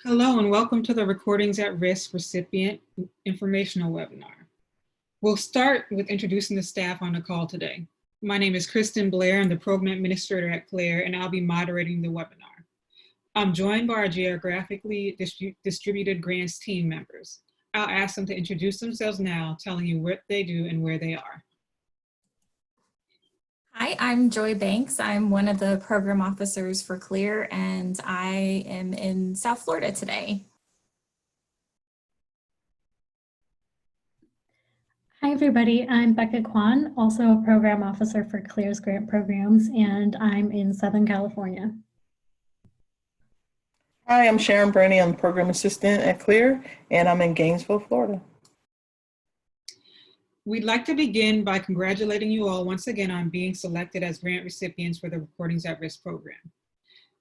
Hello and welcome to the Recordings at Risk Recipient Informational Webinar. We'll start with introducing the staff on the call today. My name is Kristen Blair. I'm the Program Administrator at CLAIR, and I'll be moderating the webinar. I'm joined by our geographically distributed grants team members. I'll ask them to introduce themselves now, telling you what they do and where they are. Hi, I'm Joy Banks. I'm one of the program officers for CLEAR, and I am in South Florida today. Hi, everybody. I'm Becca Kwan, also a program officer for CLEAR's grant programs, and I'm in Southern California. Hi, I'm Sharon Burney. I'm the program assistant at CLEAR, and I'm in Gainesville, Florida. We'd like to begin by congratulating you all once again on being selected as grant recipients for the Recordings at Risk program.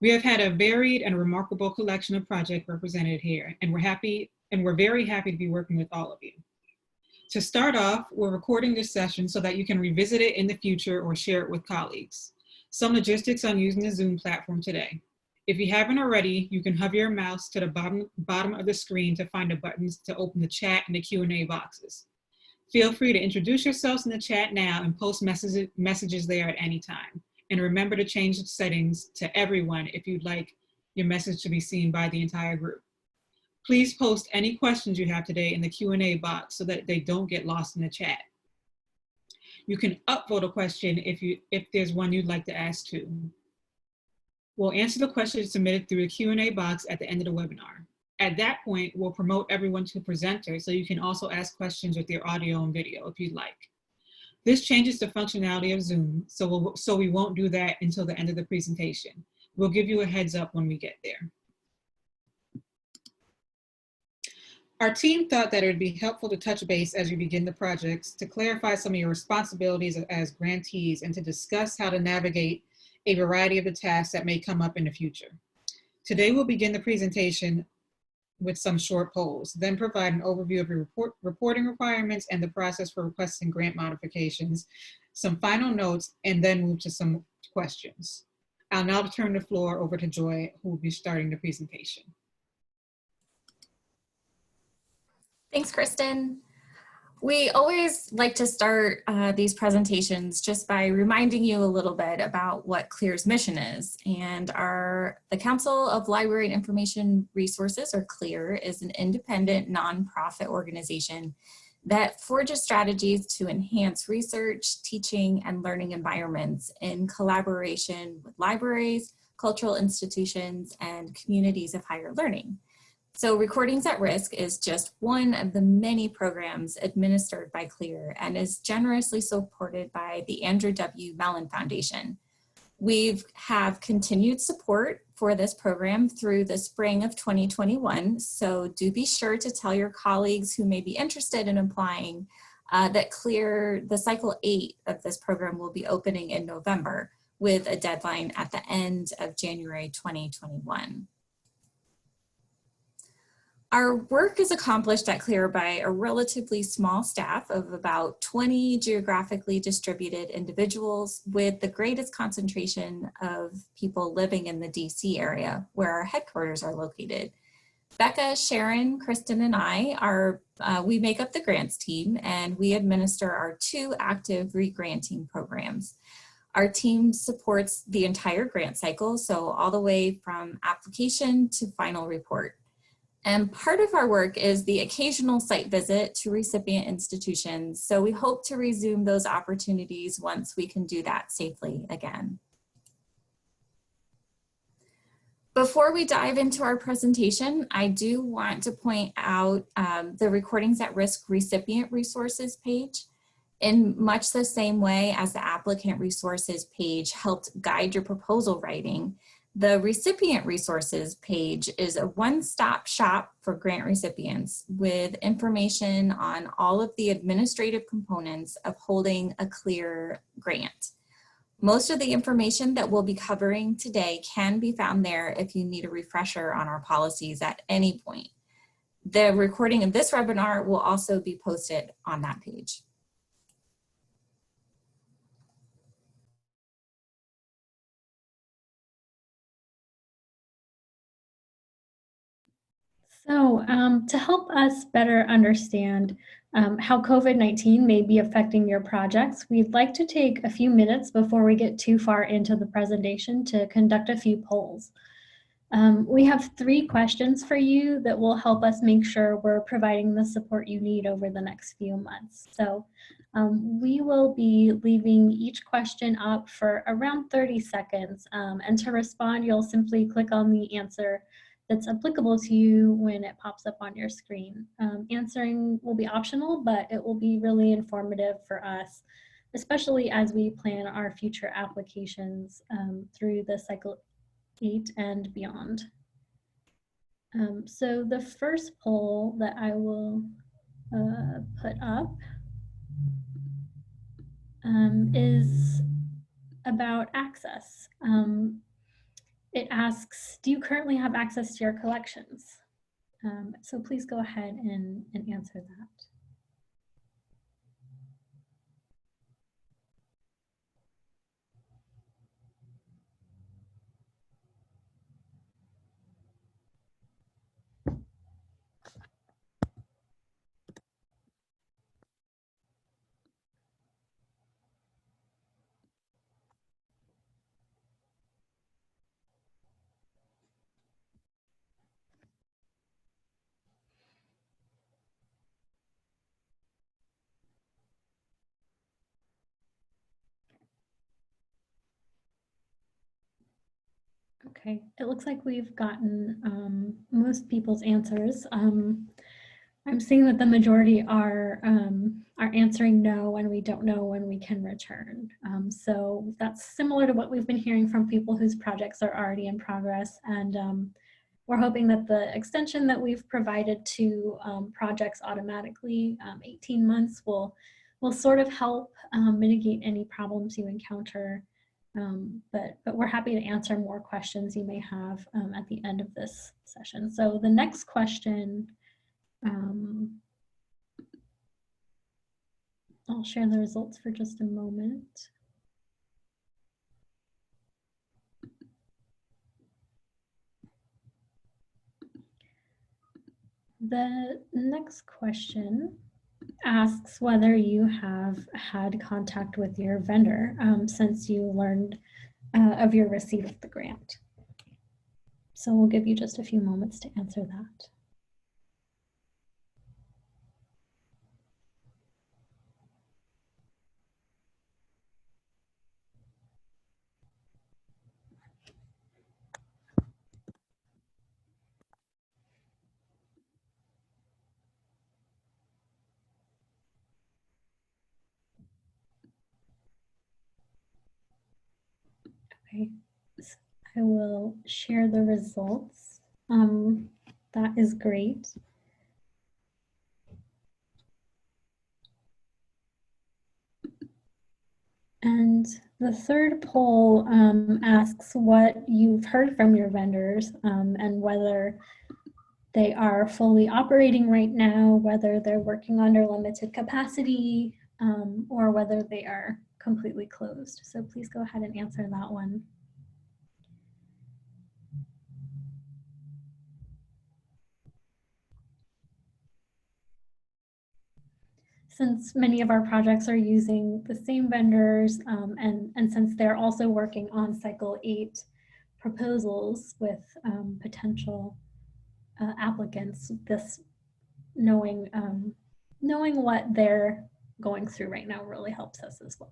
We have had a varied and remarkable collection of projects represented here, and we're very happy to be working with all of you. To start off, we're recording this session so that you can revisit it in the future or share it with colleagues. Some logistics on using the Zoom platform today. If you haven't already, you can hover your mouse to the bottom of the screen to find the buttons to open the chat and the Q&A boxes. Feel free to introduce yourselves in the chat now and post messages there at any time. And remember to change the settings to everyone if you'd like your message to be seen by the entire group. Please post any questions you have today in the Q&A box so that they don't get lost in the chat. You can upvote a question if there's one you'd like to ask too. We'll answer the questions submitted through the Q&A box at the end of the webinar. At that point, we'll promote everyone to presenter so you can also ask questions with your audio and video if you'd like. This changes the functionality of Zoom, so we won't do that until the end of the presentation. We'll give you a heads up when we get there. Our team thought that it would be helpful to touch base as we begin the projects to clarify some of your responsibilities as grantees and to discuss how to navigate a variety of the tasks that may come up in the future. Today, we'll begin the presentation with some short polls, then provide an overview of your reporting requirements and the process for requesting grant modifications, some final notes, and then move to some questions. I'll now turn the floor over to Joy, who will be starting the presentation. Thanks, Kristen. We always like to start these presentations just by reminding you a little bit about what CLEAR's mission is. And the Council of Library and Information Resources, or CLEAR, is an independent nonprofit organization that forges strategies to enhance research, teaching, and learning environments in collaboration with libraries, cultural institutions, and communities of higher learning. So Recordings at Risk is just one of the many programs administered by CLEAR and is generously supported by the Andrew W. Mellon Foundation. We have continued support for this program through the spring of 2021, so do be sure to tell your colleagues who may be interested in applying that CLEAR, the cycle 8 of this program, will be opening in November with a deadline at the end of January 2021. Our work is accomplished at CLEAR by a relatively small staff of about 20 geographically distributed individuals, with the greatest concentration of people living in the DC area where our headquarters are located. Becca, Sharon, Kristen, and I we make up the grants team, and we administer our 2 active re-granting programs. Our team supports the entire grant cycle, so all the way from application to final report. And part of our work is the occasional site visit to recipient institutions. So we hope to resume those opportunities once we can do that safely again. Before we dive into our presentation, I do want to point out the Recordings at Risk Recipient Resources page. In much the same way as the Applicant Resources page helped guide your proposal writing, the Recipient Resources page is a one-stop shop for grant recipients with information on all of the administrative components of holding a CLEAR grant. Most of the information that we'll be covering today can be found there if you need a refresher on our policies at any point. The recording of this webinar will also be posted on that page. So to help us better understand how COVID-19 may be affecting your projects, we'd like to take a few minutes before we get too far into the presentation to conduct a few polls. We have 3 questions for you that will help us make sure we're providing the support you need over the next few months. So we will be leaving each question up for around 30 seconds. And to respond, you'll simply click on the answer that's applicable to you when it pops up on your screen. Answering will be optional, but it will be really informative for us, especially as we plan our future applications through the cycle 8 and beyond. So the first poll that I will put up is about access. It asks, do you currently have access to your collections? So please go ahead and answer that. Okay, it looks like we've gotten most people's answers. I'm seeing that the majority are answering no, and we don't know when we can return. So that's similar to what we've been hearing from people whose projects are already in progress. And we're hoping that the extension that we've provided to projects automatically, 18 months, will sort of help mitigate any problems you encounter. But we're happy to answer more questions you may have at the end of this session. So the next question, I'll share the results for just a moment. The next question asks whether you have had contact with your vendor since you learned of your receipt of the grant. So we'll give you just a few moments to answer that. Okay, so I will share the results. That is great. And the third poll asks what you've heard from your vendors and whether they are fully operating right now, whether they're working under limited capacity, or whether they are completely closed. So please go ahead and answer that one. Since many of our projects are using the same vendors, and since they're also working on cycle 8 proposals with potential applicants, this knowing what they're going through right now really helps us as well.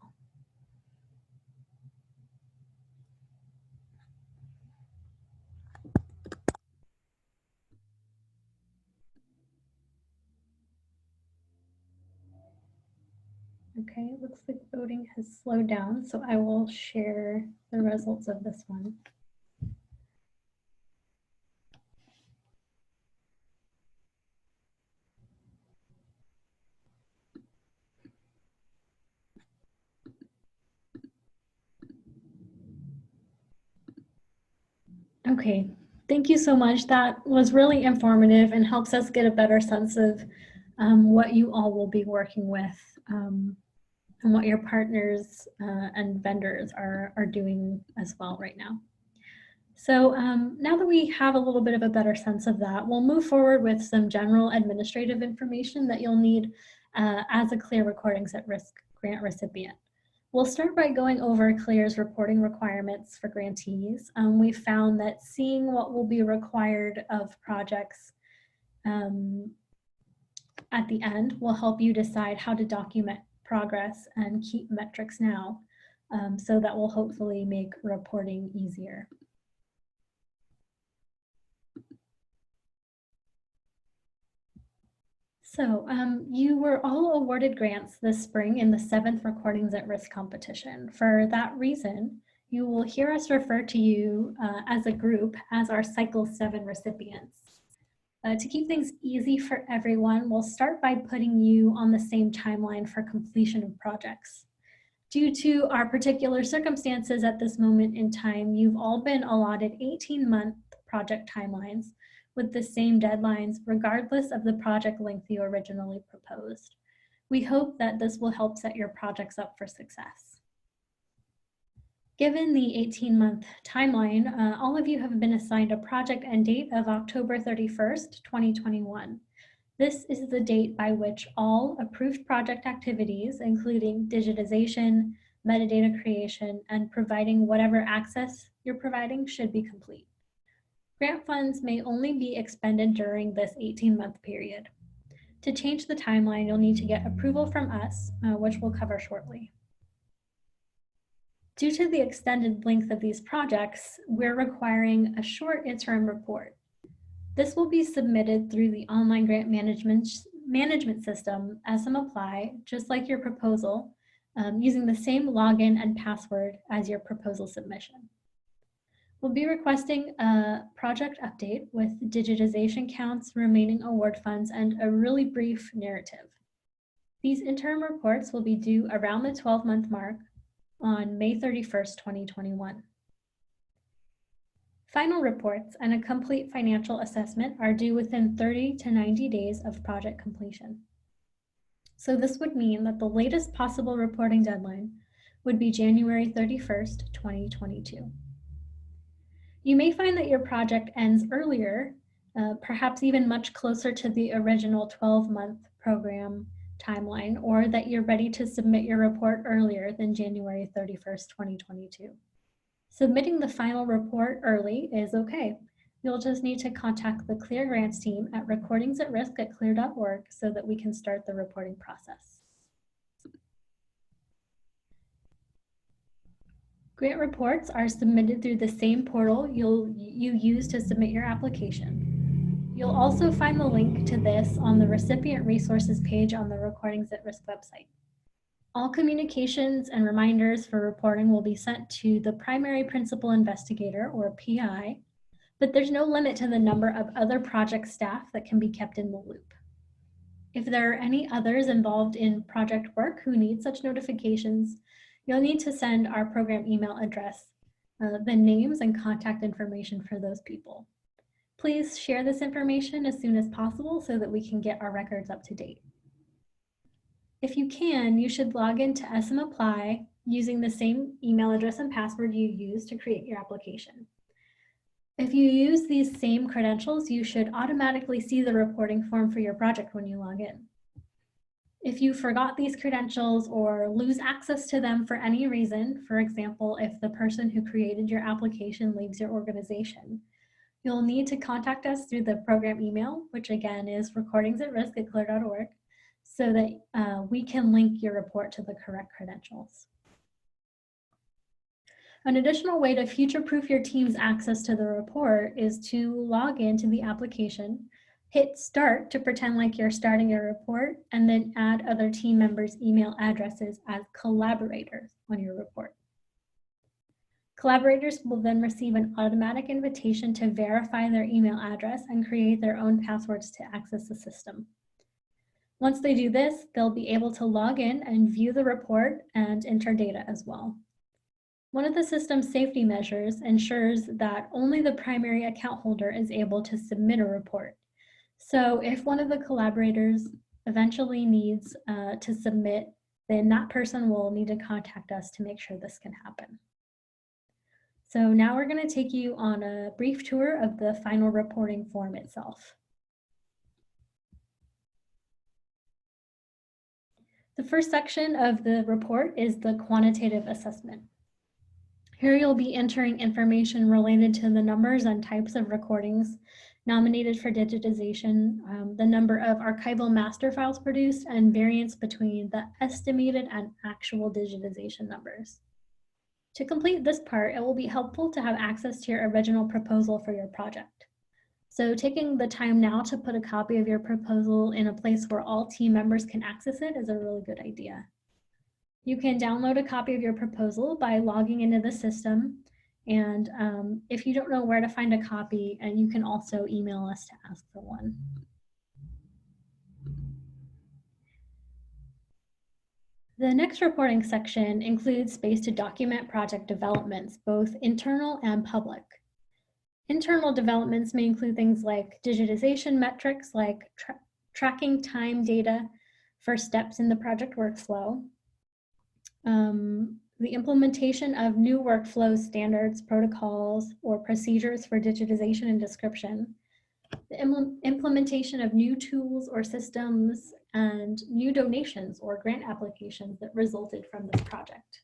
Okay, it looks like voting has slowed down, so I will share the results of this one. Okay, thank you so much. That was really informative and helps us get a better sense of what you all will be working with and what your partners and vendors are doing as well right now. So now that we have a little bit of a better sense of that, we'll move forward with some general administrative information that you'll need as a CLEAR Recordings at Risk grant recipient. We'll start by going over CLEAR's reporting requirements for grantees. We found that seeing what will be required of projects at the end will help you decide how to document progress and keep metrics now. So that will hopefully make reporting easier. So you were all awarded grants this spring in the 7th Recordings at Risk competition. For that reason, you will hear us refer to you as a group as our Cycle 7 recipients. To keep things easy for everyone, we'll start by putting you on the same timeline for completion of projects. Due to our particular circumstances at this moment in time, you've all been allotted 18-month project timelines with the same deadlines, regardless of the project length you originally proposed. We hope that this will help set your projects up for success. Given the 18-month timeline, all of you have been assigned a project end date of October 31st, 2021. This is the date by which all approved project activities, including digitization, metadata creation, and providing whatever access you're providing, should be complete. Grant funds may only be expended during this 18-month period. To change the timeline, you'll need to get approval from us, which we'll cover shortly. Due to the extended length of these projects, we're requiring a short interim report. This will be submitted through the online grant management system, SM Apply, just like your proposal, using the same login and password as your proposal submission. We'll be requesting a project update with digitization counts, remaining award funds, and a really brief narrative. These interim reports will be due around the 12-month mark on May 31st, 2021. Final reports and a complete financial assessment are due within 30 to 90 days of project completion. So this would mean that the latest possible reporting deadline would be January 31st, 2022. You may find that your project ends earlier, perhaps even much closer to the original 12-month program timeline, or that you're ready to submit your report earlier than January 31st, 2022. Submitting the final report early is okay. You'll just need to contact the CLEAR Grants team at recordingsatrisk@clear.org so that we can start the reporting process. Grant reports are submitted through the same portal you use to submit your application. You'll also find the link to this on the Recipient Resources page on the Recordings at Risk website. All communications and reminders for reporting will be sent to the primary principal investigator, or PI, but there's no limit to the number of other project staff that can be kept in the loop. If there are any others involved in project work who need such notifications, you'll need to send our program email address, the names and contact information for those people. Please share this information as soon as possible so that we can get our records up to date. If you can, you should log into SM Apply using the same email address and password you used to create your application. If you use these same credentials, you should automatically see the reporting form for your project when you log in. If you forgot these credentials or lose access to them for any reason, for example, if the person who created your application leaves your organization, you'll need to contact us through the program email, which again is recordingsatrisk@clear.org, so that we can link your report to the correct credentials. An additional way to future-proof your team's access to the report is to log into the application, hit start to pretend like you're starting a report, and then add other team members' email addresses as collaborators on your report. Collaborators will then receive an automatic invitation to verify their email address and create their own passwords to access the system. Once they do this, they'll be able to log in and view the report and enter data as well. One of the system's safety measures ensures that only the primary account holder is able to submit a report. So if one of the collaborators eventually needs to submit, then that person will need to contact us to make sure this can happen. So now we're going to take you on a brief tour of the final reporting form itself. The first section of the report is the quantitative assessment. Here you'll be entering information related to the numbers and types of recordings nominated for digitization, the number of archival master files produced, and variance between the estimated and actual digitization numbers. To complete this part, it will be helpful to have access to your original proposal for your project. So taking the time now to put a copy of your proposal in a place where all team members can access it is a really good idea. You can download a copy of your proposal by logging into the system. And if you don't know where to find a copy, and you can also email us to ask for one. The next reporting section includes space to document project developments, both internal and public. Internal developments may include things like digitization metrics, like tracking time data for steps in the project workflow, the implementation of new workflow standards, protocols, or procedures for digitization and description, the implementation of new tools or systems, and new donations or grant applications that resulted from this project.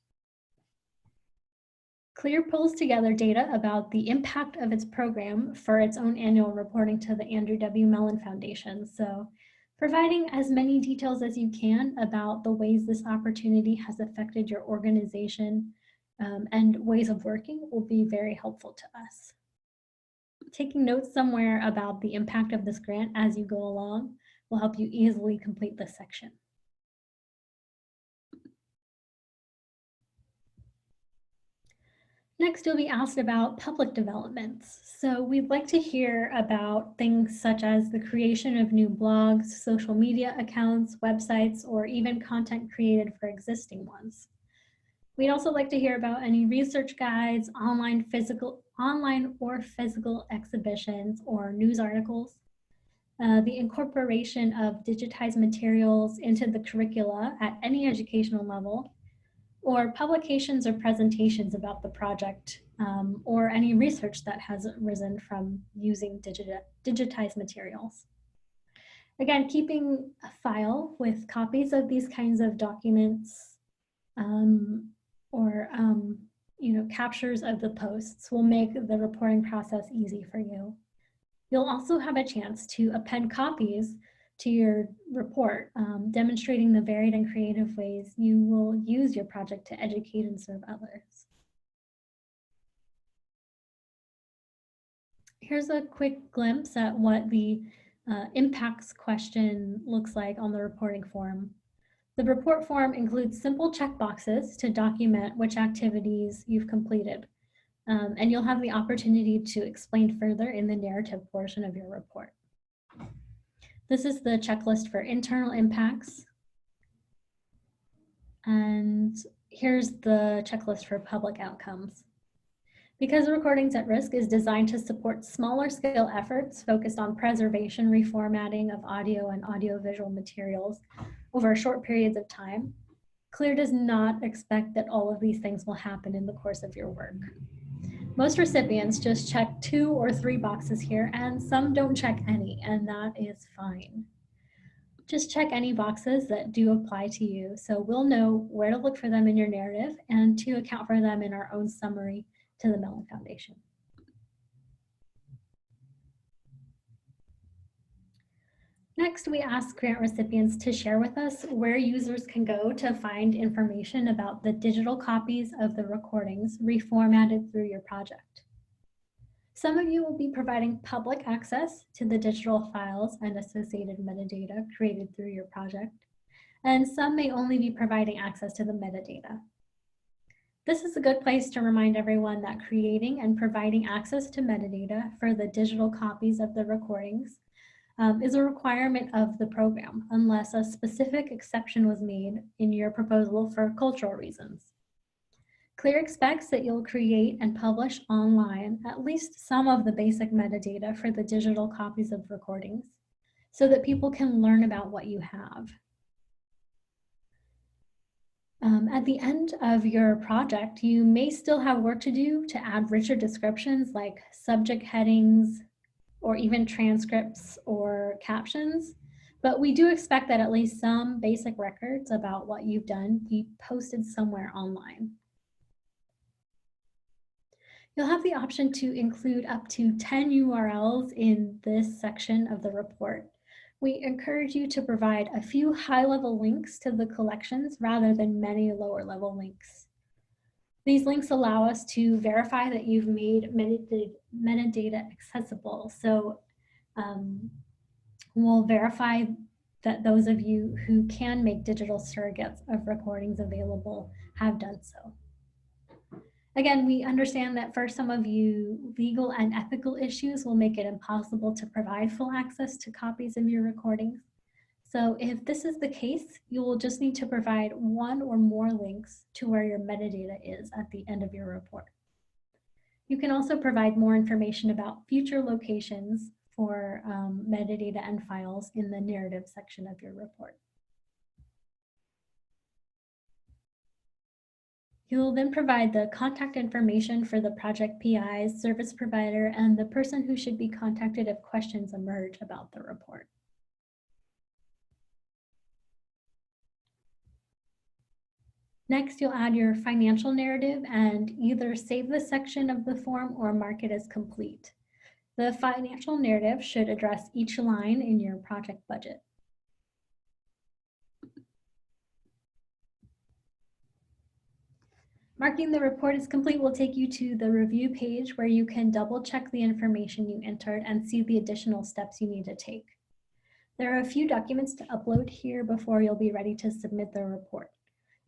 CLEAR pulls together data about the impact of its program for its own annual reporting to the Andrew W. Mellon Foundation. So providing as many details as you can about the ways this opportunity has affected your organization and ways of working will be very helpful to us. Taking notes somewhere about the impact of this grant as you go along will help you easily complete this section. Next, you'll be asked about public developments. So we'd like to hear about things such as the creation of new blogs, social media accounts, websites, or even content created for existing ones. We'd also like to hear about any research guides, online or physical exhibitions, or news articles, the incorporation of digitized materials into the curricula at any educational level, or publications or presentations about the project, or any research that has arisen from using digitized materials. Again, keeping a file with copies of these kinds of documents or captures of the posts will make the reporting process easy for you. You'll also have a chance to append copies to your report, demonstrating the varied and creative ways you will use your project to educate and serve others. Here's a quick glimpse at what the impacts question looks like on the reporting form. The report form includes simple checkboxes to document which activities you've completed, and you'll have the opportunity to explain further in the narrative portion of your report. This is the checklist for internal impacts. And here's the checklist for public outcomes. Because Recordings at Risk is designed to support smaller scale efforts focused on preservation, reformatting of audio and audiovisual materials over short periods of time, CLEAR does not expect that all of these things will happen in the course of your work. Most recipients just check 2 or 3 boxes here, and some don't check any, and that is fine. Just check any boxes that do apply to you, so we'll know where to look for them in your narrative and to account for them in our own summary to the Mellon Foundation. Next, we ask grant recipients to share with us where users can go to find information about the digital copies of the recordings reformatted through your project. Some of you will be providing public access to the digital files and associated metadata created through your project, and some may only be providing access to the metadata. This is a good place to remind everyone that creating and providing access to metadata for the digital copies of the recordings is a requirement of the program, unless a specific exception was made in your proposal for cultural reasons. CLEAR expects that you'll create and publish online at least some of the basic metadata for the digital copies of recordings so that people can learn about what you have. At the end of your project, you may still have work to do to add richer descriptions like subject headings or even transcripts or captions. But we do expect that at least some basic records about what you've done be posted somewhere online. You'll have the option to include up to 10 URLs in this section of the report. We encourage you to provide a few high-level links to the collections rather than many lower-level links. These links allow us to verify that you've made metadata accessible. So we'll verify that those of you who can make digital surrogates of recordings available have done so. Again, we understand that for some of you, legal and ethical issues will make it impossible to provide full access to copies of your recordings. So if this is the case, you will just need to provide one or more links to where your metadata is at the end of your report. You can also provide more information about future locations for metadata and files in the narrative section of your report. You'll then provide the contact information for the project PIs, service provider, and the person who should be contacted if questions emerge about the report. Next, you'll add your financial narrative and either save the section of the form or mark it as complete. The financial narrative should address each line in your project budget. Marking the report as complete will take you to the review page where you can double check the information you entered and see the additional steps you need to take. There are a few documents to upload here before you'll be ready to submit the report.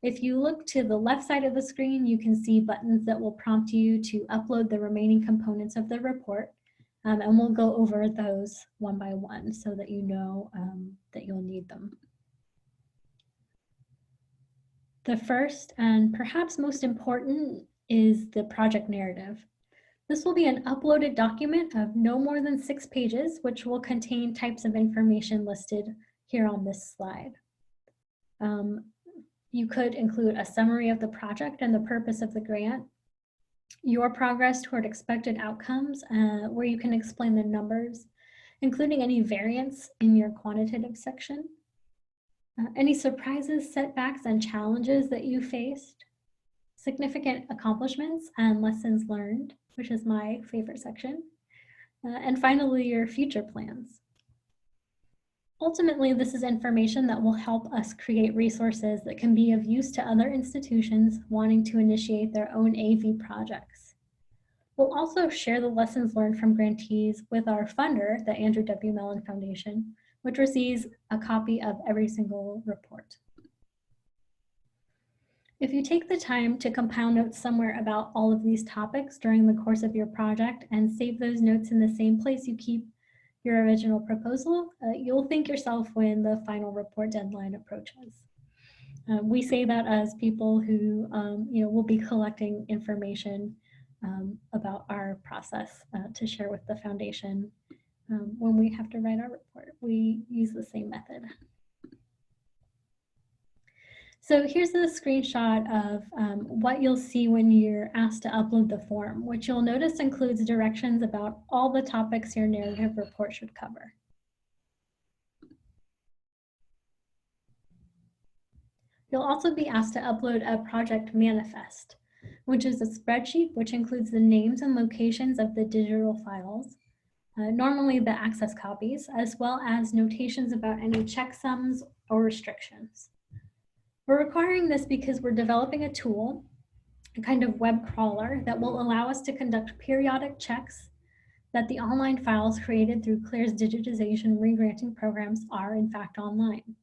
If you look to the left side of the screen, you can see buttons that will prompt you to upload the remaining components of the report, and we'll go over those one by one so that you know that you'll need them. The first and perhaps most important is the project narrative. This will be an uploaded document of no more than 6 pages, which will contain types of information listed here on this slide. You could include a summary of the project and the purpose of the grant, your progress toward expected outcomes, where you can explain the numbers, including any variance in your quantitative section, any surprises, setbacks, and challenges that you faced, significant accomplishments and lessons learned, which is my favorite section, and finally, your future plans. Ultimately, this is information that will help us create resources that can be of use to other institutions wanting to initiate their own AV projects. We'll also share the lessons learned from grantees with our funder, the Andrew W. Mellon Foundation, which receives a copy of every single report. If you take the time to compile notes somewhere about all of these topics during the course of your project and save those notes in the same place you keep your original proposal, you'll thank yourself when the final report deadline approaches. We say that as people who will be collecting information about our process to share with the foundation when we have to write our report. We use the same method. So here's a screenshot of what you'll see when you're asked to upload the form, which you'll notice includes directions about all the topics your narrative report should cover. You'll also be asked to upload a project manifest, which is a spreadsheet which includes the names and locations of the digital files, normally the access copies, as well as notations about any checksums or restrictions. We're requiring this because we're developing a tool, a kind of web crawler that will allow us to conduct periodic checks that the online files created through CLAR's digitization re-granting programs are in fact online.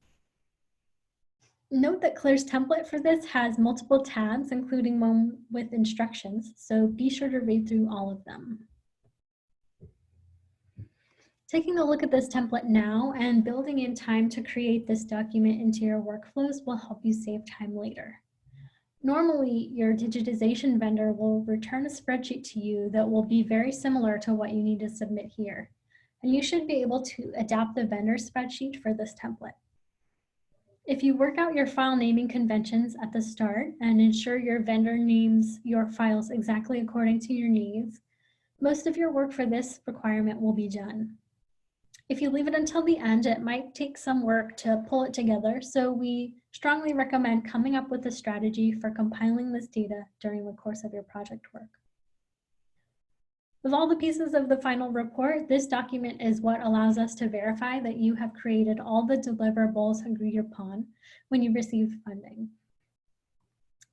Note that CLAR's template for this has multiple tabs, including one with instructions, so be sure to read through all of them. Taking a look at this template now and building in time to create this document into your workflows will help you save time later. Normally, your digitization vendor will return a spreadsheet to you that will be very similar to what you need to submit here, and you should be able to adapt the vendor spreadsheet for this template. If you work out your file naming conventions at the start and ensure your vendor names your files exactly according to your needs, most of your work for this requirement will be done. If you leave it until the end, it might take some work to pull it together, so we strongly recommend coming up with a strategy for compiling this data during the course of your project work. With all the pieces of the final report, this document is what allows us to verify that you have created all the deliverables agreed upon when you receive funding.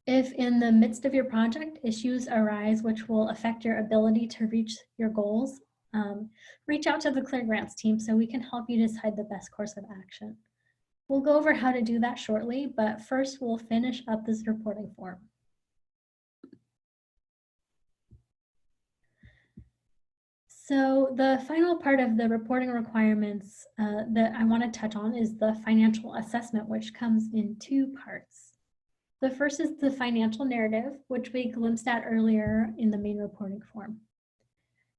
If in the midst of your project issues arise which will affect your ability to reach your goals, reach out to the Clear Grants team so we can help you decide the best course of action. We'll go over how to do that shortly, but first we'll finish up this reporting form. So the final part of the reporting requirements that I want to touch on is the financial assessment, which comes in two parts. The first is the financial narrative, which we glimpsed at earlier in the main reporting form.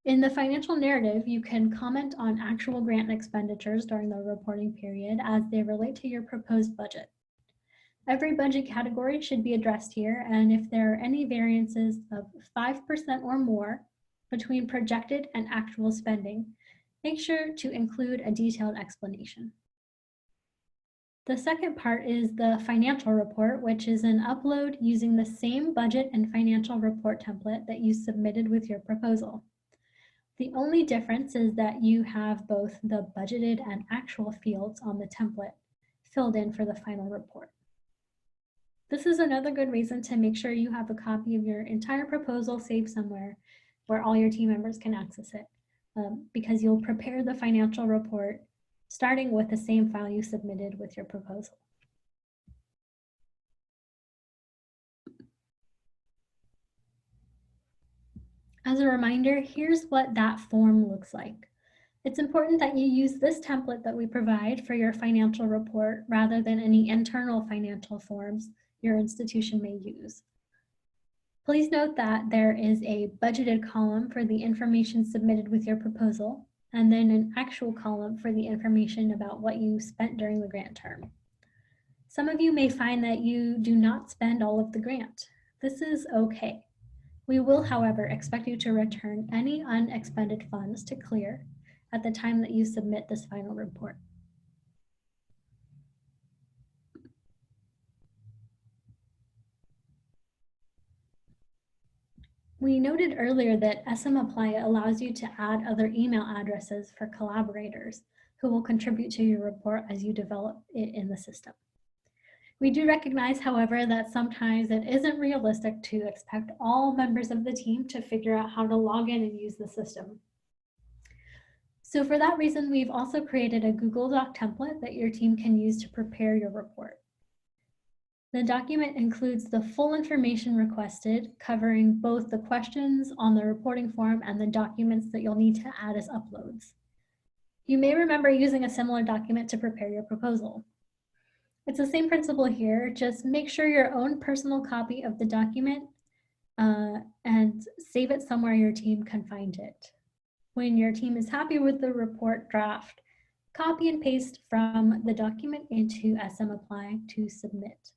In the financial narrative, you can comment on actual grant expenditures during the reporting period as they relate to your proposed budget. Every budget category should be addressed here, and if there are any variances of 5% or more between projected and actual spending, make sure to include a detailed explanation. The second part is the financial report, which is an upload using the same budget and financial report template that you submitted with your proposal. The only difference is that you have both the budgeted and actual fields on the template filled in for the final report. This is another good reason to make sure you have a copy of your entire proposal saved somewhere where all your team members can access it, because you'll prepare the financial report starting with the same file you submitted with your proposal. As a reminder, here's what that form looks like. It's important that you use this template that we provide for your financial report rather than any internal financial forms your institution may use. Please note that there is a budgeted column for the information submitted with your proposal, and then an actual column for the information about what you spent during the grant term. Some of you may find that you do not spend all of the grant. This is okay. We will, however, expect you to return any unexpended funds to Clear at the time that you submit this final report. We noted earlier that SM Apply allows you to add other email addresses for collaborators who will contribute to your report as you develop it in the system. We do recognize, however, that sometimes it isn't realistic to expect all members of the team to figure out how to log in and use the system. So for that reason, we've also created a Google Doc template that your team can use to prepare your report. The document includes the full information requested, covering both the questions on the reporting form and the documents that you'll need to add as uploads. You may remember using a similar document to prepare your proposal. It's the same principle here, just make sure your own personal copy of the document and save it somewhere your team can find it. When your team is happy with the report draft, copy and paste from the document into SM Apply to submit.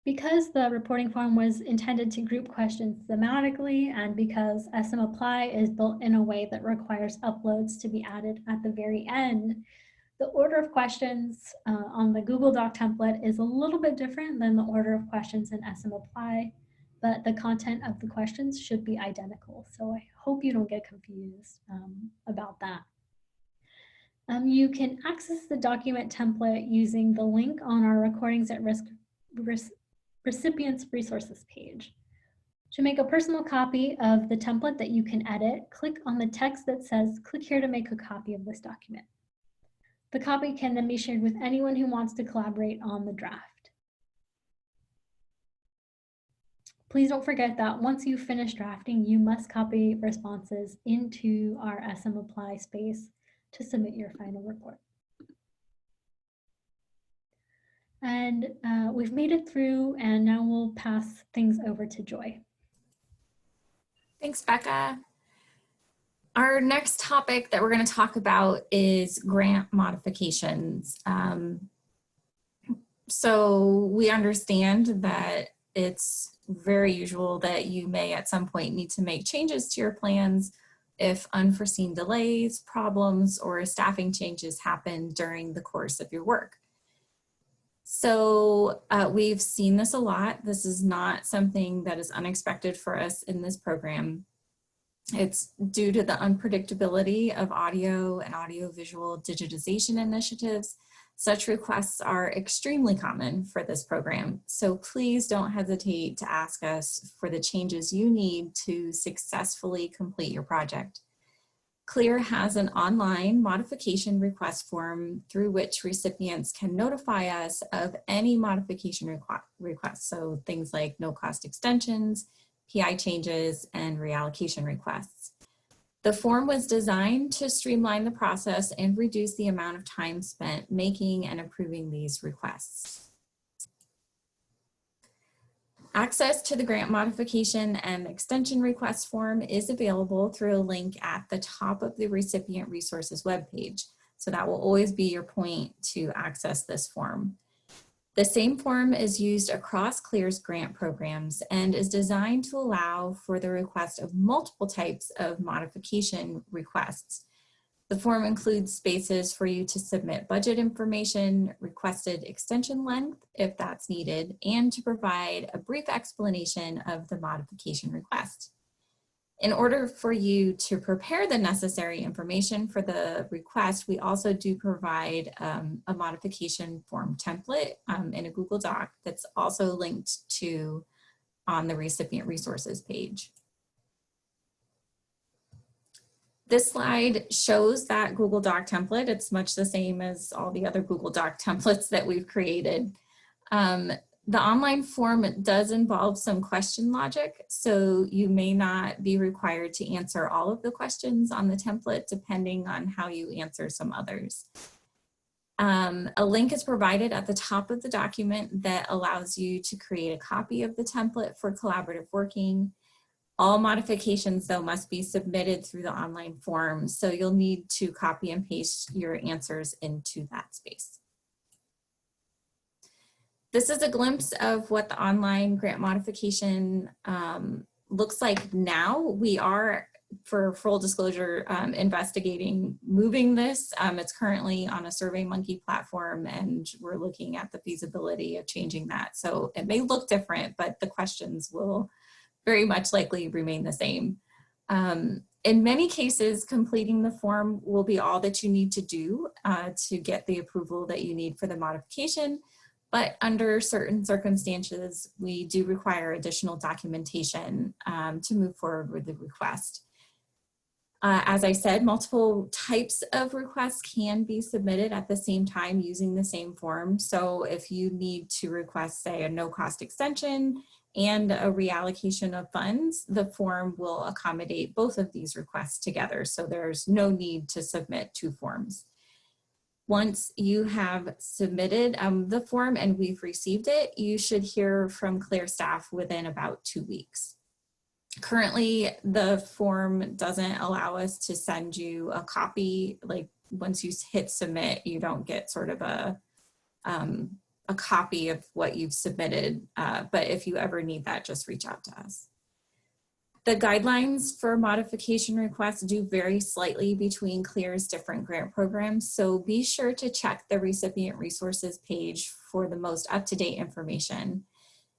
Because the reporting form was intended to group questions thematically, and because SM Apply is built in a way that requires uploads to be added at the very end, the order of questions on the Google Doc template is a little bit different than the order of questions in SM Apply, but the content of the questions should be identical. So I hope you don't get confused about that. You can access the document template using the link on our Recordings at Risk Recipients Resources page. To make a personal copy of the template that you can edit, click on the text that says, "Click here to make a copy of this document." The copy can then be shared with anyone who wants to collaborate on the draft. Please don't forget that once you finish drafting, you must copy responses into our SM Apply space to submit your final report. And we've made it through, and now we'll pass things over to Joy. Thanks, Becca. Our next topic that we're going to talk about is grant modifications. So we understand that it's very usual that you may at some point need to make changes to your plans if unforeseen delays, problems, or staffing changes happen during the course of your work. So we've seen this a lot. This is not something that is unexpected for us in this program. It's due to the unpredictability of audio and audiovisual digitization initiatives. Such requests are extremely common for this program. So please don't hesitate to ask us for the changes you need to successfully complete your project. CLEAR has an online modification request form through which recipients can notify us of any modification requests. So things like no cost extensions, PI changes, and reallocation requests. The form was designed to streamline the process and reduce the amount of time spent making and approving these requests. Access to the grant modification and extension request form is available through a link at the top of the Recipient Resources webpage. So that will always be your point to access this form. The same form is used across CLEAR's grant programs and is designed to allow for the request of multiple types of modification requests. The form includes spaces for you to submit budget information, requested extension length if that's needed, and to provide a brief explanation of the modification request. In order for you to prepare the necessary information for the request, we also do provide a modification form template in a Google Doc that's also linked to on the Recipient Resources page. This slide shows that Google Doc template. It's much the same as all the other Google Doc templates that we've created. The online form does involve some question logic, so you may not be required to answer all of the questions on the template depending on how you answer some others. A link is provided at the top of the document that allows you to create a copy of the template for collaborative working. All modifications, though, must be submitted through the online form, so you'll need to copy and paste your answers into that space. This is a glimpse of what the online grant modification looks like now. We are, for full disclosure, investigating moving this. It's currently on a SurveyMonkey platform, and we're looking at the feasibility of changing that. So it may look different, but the questions will very much likely remain the same. In many cases, completing the form will be all that you need to do to get the approval that you need for the modification. But under certain circumstances, we do require additional documentation to move forward with the request. As I said, multiple types of requests can be submitted at the same time using the same form. So if you need to request, say, a no-cost extension and a reallocation of funds, the form will accommodate both of these requests together. So there's no need to submit two forms. Once you have submitted the form and we've received it, you should hear from CLEAR staff within about 2 weeks. Currently, the form doesn't allow us to send you a copy. Like once you hit submit, you don't get sort of a copy of what you've submitted. But if you ever need that, just reach out to us. The guidelines for modification requests do vary slightly between CLEAR's different grant programs, so be sure to check the Recipient Resources page for the most up-to-date information.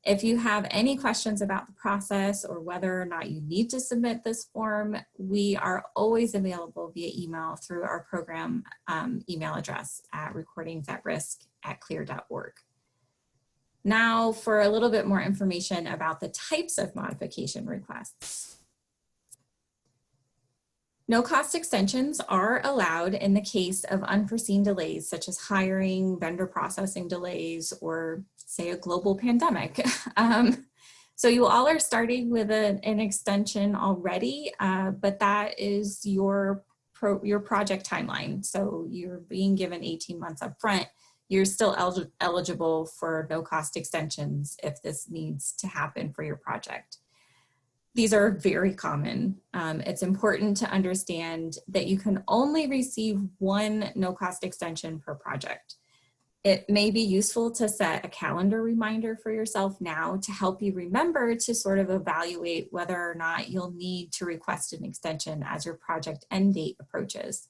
If you have any questions about the process or whether or not you need to submit this form, we are always available via email through our program email address at recordingsatrisk@clear.org. Now for a little bit more information about the types of modification requests. No cost extensions are allowed in the case of unforeseen delays, such as hiring, vendor processing delays, or say a global pandemic. So you all are starting with an extension already, but that is your project timeline. So you're being given 18 months up front. You're still eligible for no cost extensions if this needs to happen for your project. These are very common. It's important to understand that you can only receive one no-cost extension per project. It may be useful to set a calendar reminder for yourself now to help you remember to sort of evaluate whether or not you'll need to request an extension as your project end date approaches.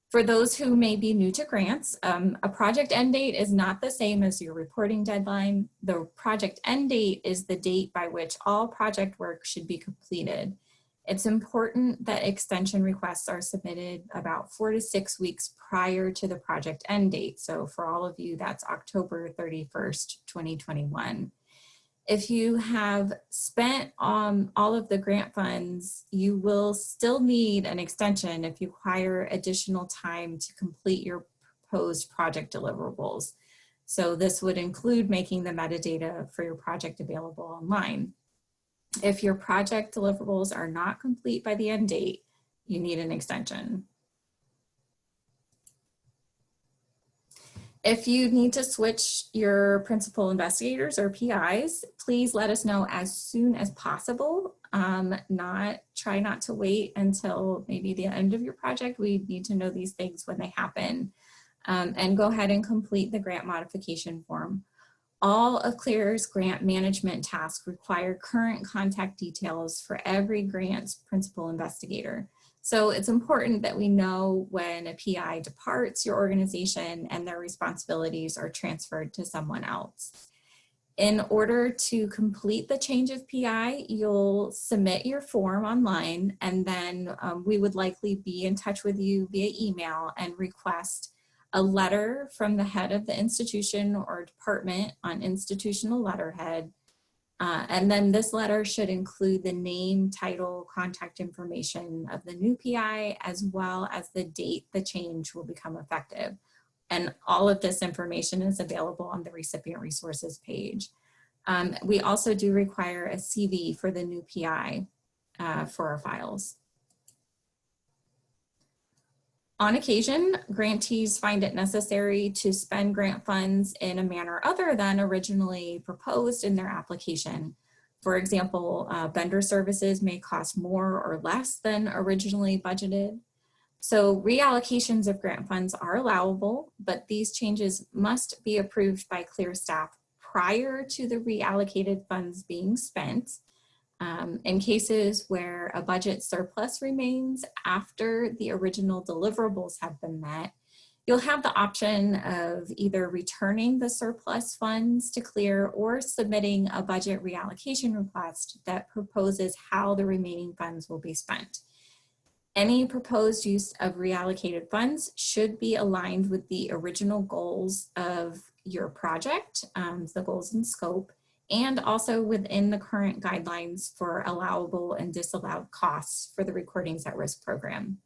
For those who may be new to grants, a project end date is not the same as your reporting deadline. The project end date is the date by which all project work should be completed. It's important that extension requests are submitted about 4 to 6 weeks prior to the project end date. So for all of you, that's October 31st, 2021. If you have spent all of the grant funds, you will still need an extension if you require additional time to complete your proposed project deliverables. So this would include making the metadata for your project available online. If your project deliverables are not complete by the end date, you need an extension. If you need to switch your principal investigators or PIs, please let us know as soon as possible. Try not to wait until maybe the end of your project. We need to know these things when they happen. And go ahead and complete the grant modification form. All of CLEAR's grant management tasks require current contact details for every grant's principal investigator. So it's important that we know when a PI departs your organization and their responsibilities are transferred to someone else. In order to complete the change of PI, you'll submit your form online, and then we would likely be in touch with you via email and request a letter from the head of the institution or department on institutional letterhead. And then this letter should include the name, title, contact information of the new PI, as well as the date the change will become effective. And all of this information is available on the Recipient Resources page. We also do require a CV for the new PI for our files. On occasion, grantees find it necessary to spend grant funds in a manner other than originally proposed in their application. For example, vendor services may cost more or less than originally budgeted. So reallocations of grant funds are allowable, but these changes must be approved by CLEAR staff prior to the reallocated funds being spent. In cases where a budget surplus remains after the original deliverables have been met, you'll have the option of either returning the surplus funds to CLEAR or submitting a budget reallocation request that proposes how the remaining funds will be spent. Any proposed use of reallocated funds should be aligned with the original goals of your project, the goals and scope, and also within the current guidelines for allowable and disallowed costs for the Recordings at Risk program.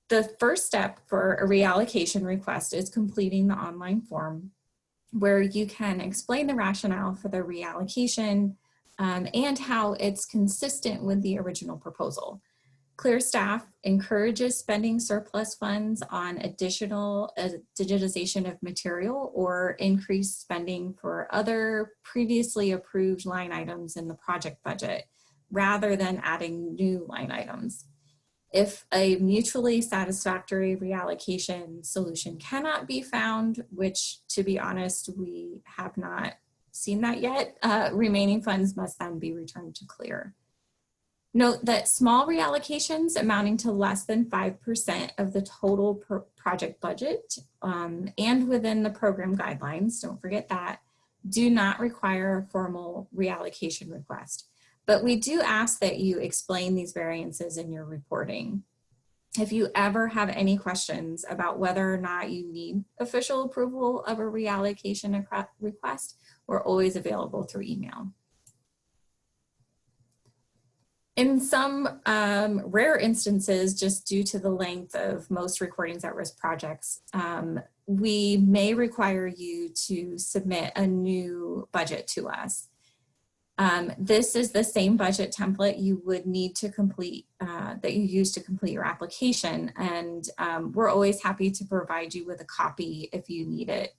The first step for a reallocation request is completing the online form, where you can explain the rationale for the reallocation and how it's consistent with the original proposal. CLEAR staff encourages spending surplus funds on additional digitization of material or increased spending for other previously approved line items in the project budget, rather than adding new line items. If a mutually satisfactory reallocation solution cannot be found, which to be honest, we have not seen that yet, remaining funds must then be returned to CLEAR. Note that small reallocations amounting to less than 5% of the total project budget and within the program guidelines, don't forget that, do not require a formal reallocation request. But we do ask that you explain these variances in your reporting. If you ever have any questions about whether or not you need official approval of a reallocation request, we're always available through email. In some rare instances, just due to the length of most Recordings at Risk projects, we may require you to submit a new budget to us. This is the same budget template you would need to complete, that you use to complete your application, and we're always happy to provide you with a copy if you need it.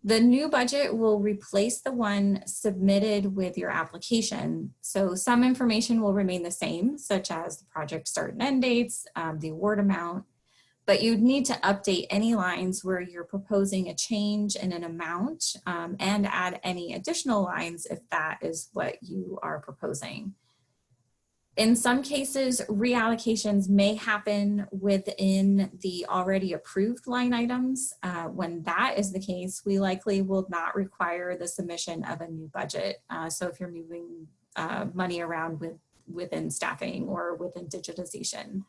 The new budget will replace the one submitted with your application. So some information will remain the same, such as the project start and end dates, the award amount, but you'd need to update any lines where you're proposing a change in an amount and add any additional lines if that is what you are proposing. In some cases, reallocations may happen within the already approved line items. When that is the case, we likely will not require the submission of a new budget. So if you're moving money around within staffing or within digitization,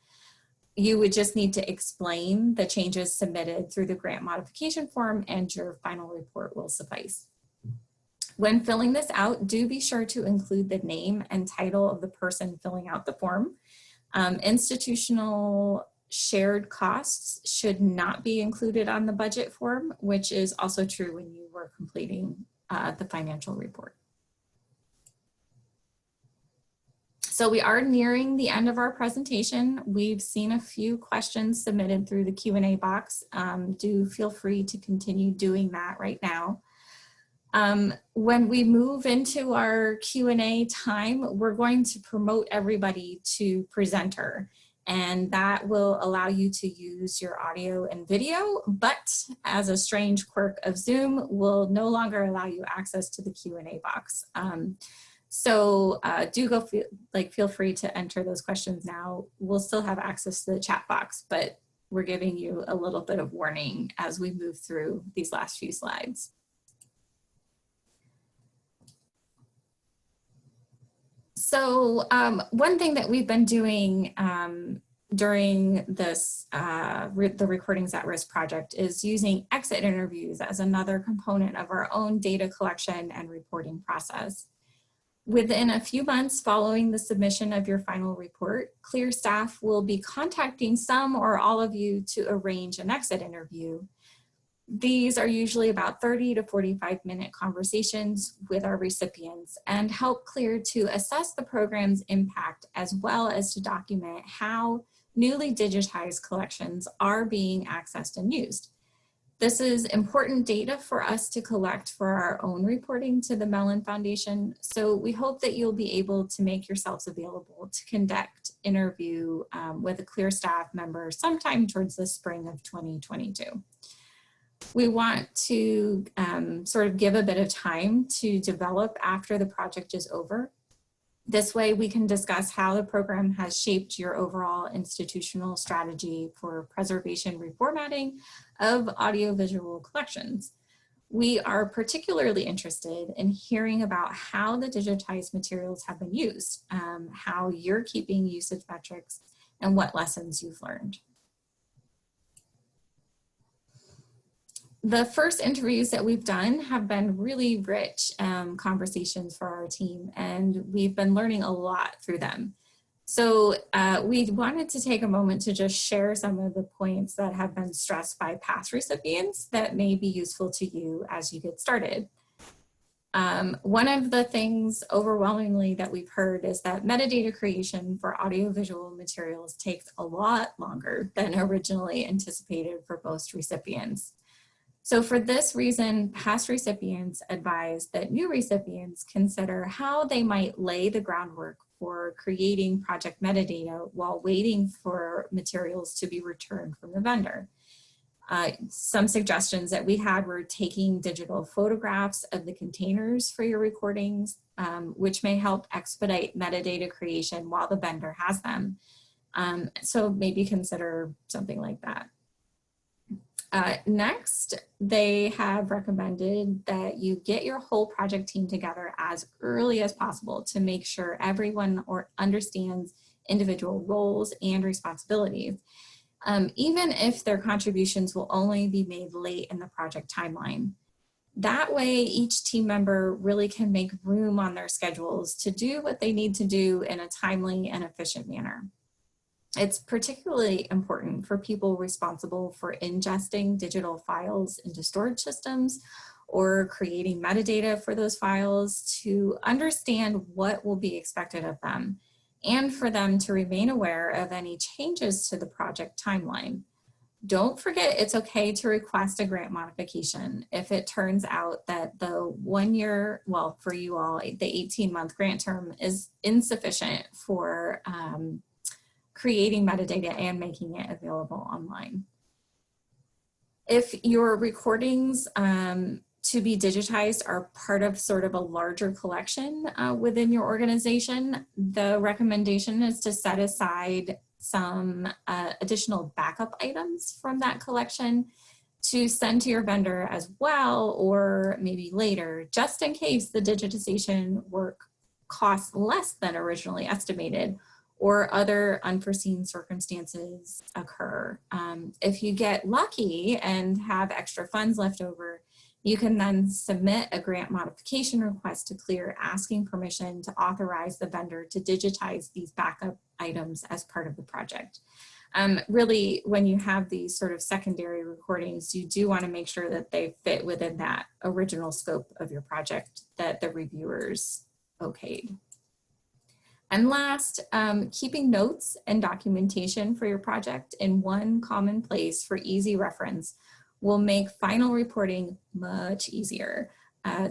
you would just need to explain the changes submitted through the grant modification form and your final report will suffice. When filling this out, do be sure to include the name and title of the person filling out the form. Institutional shared costs should not be included on the budget form, which is also true when you were completing the financial report. So we are nearing the end of our presentation. We've seen a few questions submitted through the Q&A box. Do feel free to continue doing that right now. When we move into our Q&A time, we're going to promote everybody to presenter, and that will allow you to use your audio and video, but as a strange quirk of Zoom, will no longer allow you access to the Q&A box. So do feel free to enter those questions now. We'll still have access to the chat box, but we're giving you a little bit of warning as we move through these last few slides. So one thing that we've been doing during this, the Recordings at Risk project is using exit interviews as another component of our own data collection and reporting process. Within a few months following the submission of your final report, CLEAR staff will be contacting some or all of you to arrange an exit interview. These are usually about 30 to 45-minute conversations with our recipients and help CLEAR to assess the program's impact as well as to document how newly digitized collections are being accessed and used. This is important data for us to collect for our own reporting to the Mellon Foundation, so we hope that you'll be able to make yourselves available to conduct interview with a CLEAR staff member sometime towards the spring of 2022. We want to sort of give a bit of time to develop after the project is over. This way we can discuss how the program has shaped your overall institutional strategy for preservation reformatting of audiovisual collections. We are particularly interested in hearing about how the digitized materials have been used, how you're keeping usage metrics, and what lessons you've learned. The first interviews that we've done have been really rich conversations for our team, and we've been learning a lot through them. So we wanted to take a moment to just share some of the points that have been stressed by past recipients that may be useful to you as you get started. One of the things overwhelmingly that we've heard is that metadata creation for audiovisual materials takes a lot longer than originally anticipated for most recipients. So for this reason, past recipients advise that new recipients consider how they might lay the groundwork for creating project metadata while waiting for materials to be returned from the vendor. Some suggestions that we had were taking digital photographs of the containers for your recordings, which may help expedite metadata creation while the vendor has them. So maybe consider something like that. Next, they have recommended that you get your whole project team together as early as possible to make sure everyone understands individual roles and responsibilities, even if their contributions will only be made late in the project timeline. That way, each team member really can make room on their schedules to do what they need to do in a timely and efficient manner. It's particularly important for people responsible for ingesting digital files into storage systems or creating metadata for those files to understand what will be expected of them and for them to remain aware of any changes to the project timeline. Don't forget, it's okay to request a grant modification if it turns out that the 1 year, well, for you all, the 18-month grant term is insufficient for creating metadata and making it available online. If your recordings to be digitized are part of sort of a larger collection within your organization, the recommendation is to set aside some additional backup items from that collection to send to your vendor as well, or maybe later, just in case the digitization work costs less than originally estimated or other unforeseen circumstances occur. If you get lucky and have extra funds left over, you can then submit a grant modification request to CLEAR asking permission to authorize the vendor to digitize these backup items as part of the project. Really, when you have these sort of secondary recordings, you do want to make sure that they fit within that original scope of your project that the reviewers okayed. And last, keeping notes and documentation for your project in one common place for easy reference will make final reporting much easier.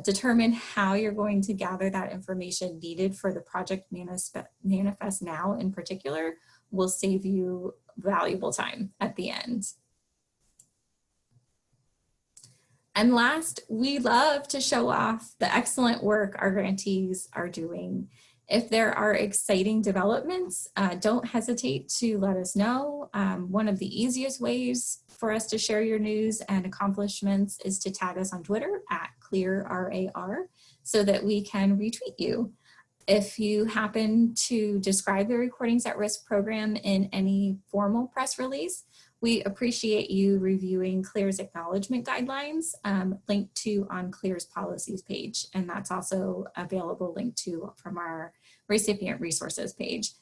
Determine how you're going to gather that information needed for the project manifest now in particular will save you valuable time at the end. And last, we love to show off the excellent work our grantees are doing. If there are exciting developments, don't hesitate to let us know. One of the easiest ways for us to share your news and accomplishments is to tag us on Twitter at ClearRAR so that we can retweet you. If you happen to describe the Recordings at Risk program in any formal press release, we appreciate you reviewing CLEAR's acknowledgement guidelines linked to on CLEAR's policies page. And that's also available linked to from our recipient resources page.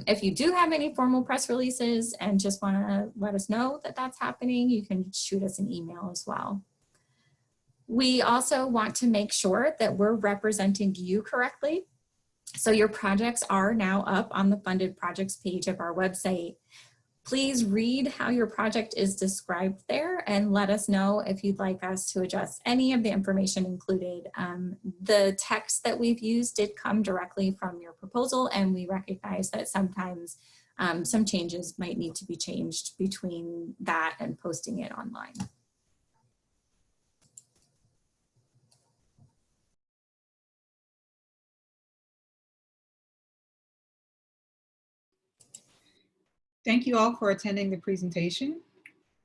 If you do have any formal press releases and just want to let us know that that's happening, you can shoot us an email as well. We also want to make sure that we're representing you correctly. So your projects are now up on the funded projects page of our website. Please read how your project is described there and let us know if you'd like us to adjust any of the information included. The text that we've used did come directly from your proposal, and we recognize that sometimes some changes might need to be changed between that and posting it online. Thank you all for attending the presentation.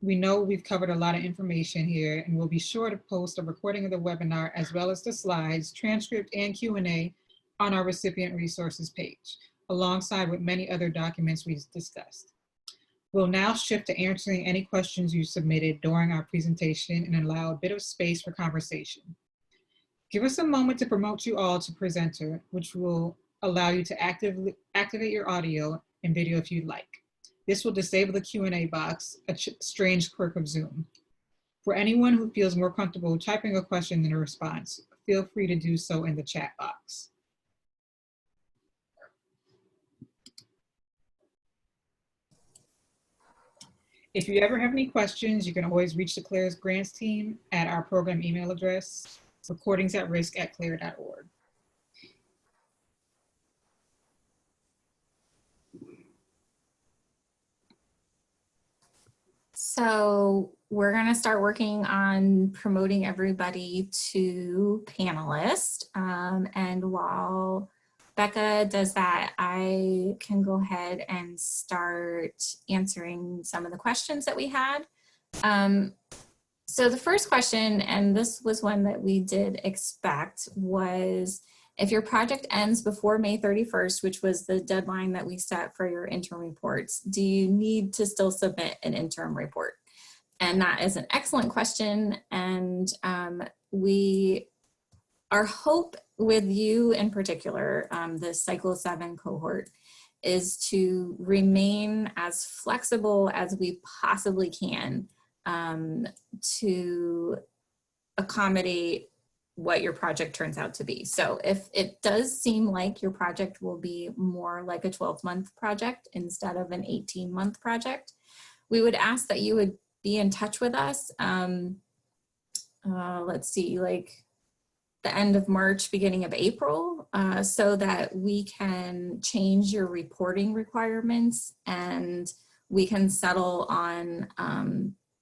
We know we've covered a lot of information here, and we'll be sure to post a recording of the webinar as well as the slides, transcript, and Q&A on our recipient resources page, alongside with many other documents we've discussed. We'll now shift to answering any questions you submitted during our presentation and allow a bit of space for conversation. Give us a moment to promote you all to presenter, which will allow you to activate your audio and video if you'd like. This will disable the Q&A box, a strange quirk of Zoom. For anyone who feels more comfortable typing a question than a response, feel free to do so in the chat box. If you ever have any questions, you can always reach the CLEAR's grants team at our program email address, recordingsatrisk@clear.org. So we're going to start working on promoting everybody to panelists. And while Becca does that, I can go ahead and start answering some of the questions that we had. So the first question, and this was one that we did expect, was if your project ends before May 31st, which was the deadline that we set for your interim reports, do you need to still submit an interim report? And that is an excellent question. And our hope with you in particular, the cycle 7 cohort, is to remain as flexible as we possibly can to accommodate what your project turns out to be. So if it does seem like your project will be more like a 12-month project instead of an 18-month project, we would ask that you would be in touch with us. Let's see, like the end of March, beginning of April, so that we can change your reporting requirements and we can settle on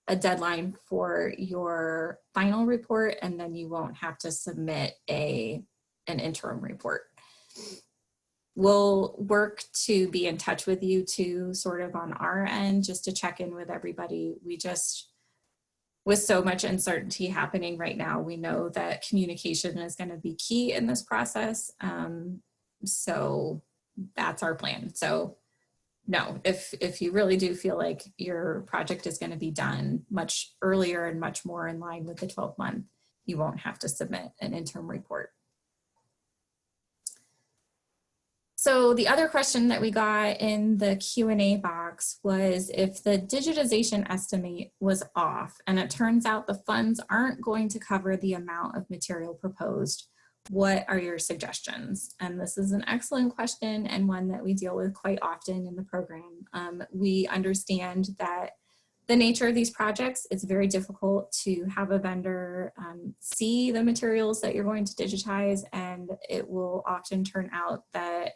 a deadline for your final report, and then you won't have to submit an interim report. We'll work to be in touch with you too, sort of on our end, just to check in with everybody. We just, with so much uncertainty happening right now, we know that communication is going to be key in this process. So that's our plan. So no, if you really do feel like your project is going to be done much earlier and much more in line with the 12-month, you won't have to submit an interim report. So the other question that we got in the Q&A box was if the digitization estimate was off and it turns out the funds aren't going to cover the amount of material proposed, what are your suggestions? And this is an excellent question and one that we deal with quite often in the program. We understand that the nature of these projects, it's very difficult to have a vendor see the materials that you're going to digitize, and it will often turn out that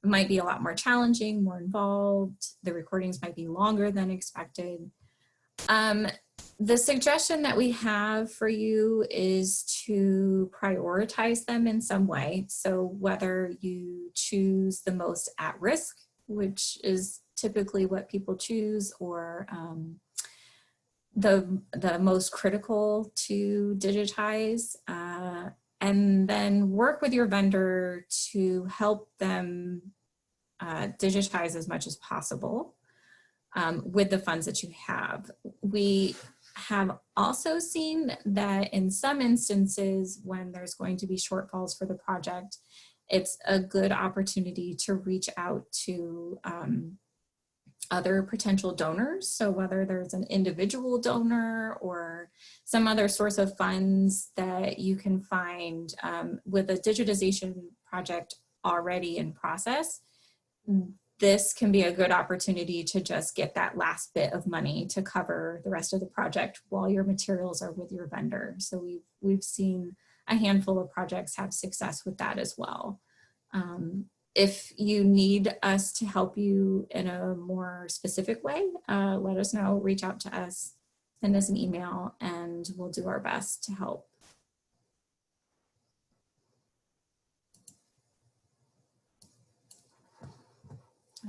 it might be a lot more challenging, more involved. The recordings might be longer than expected. The suggestion that we have for you is to prioritize them in some way. So whether you choose the most at risk, which is typically what people choose, or the most critical to digitize, and then work with your vendor to help them digitize as much as possible with the funds that you have. We have also seen that in some instances when there's going to be shortfalls for the project, it's a good opportunity to reach out to other potential donors. So whether there's an individual donor or some other source of funds that you can find with a digitization project already in process, this can be a good opportunity to just get that last bit of money to cover the rest of the project while your materials are with your vendor. So we've seen a handful of projects have success with that as well. If you need us to help you in a more specific way, let us know, reach out to us, send us an email, and we'll do our best to help.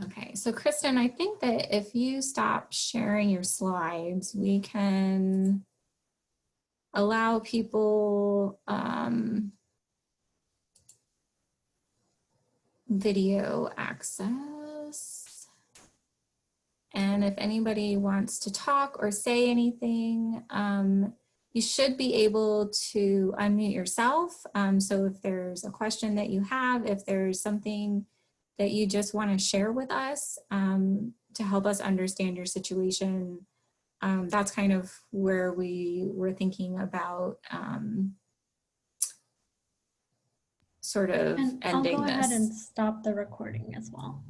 Okay, so Kristen, I think that if you stop sharing your slides, we can allow people video access. And if anybody wants to talk or say anything, you should be able to unmute yourself. So if there's a question that you have, if there's something that you just want to share with us to help us understand your situation, that's kind of where we were thinking about sort of and ending I'll go this. ahead and stop the recording as well.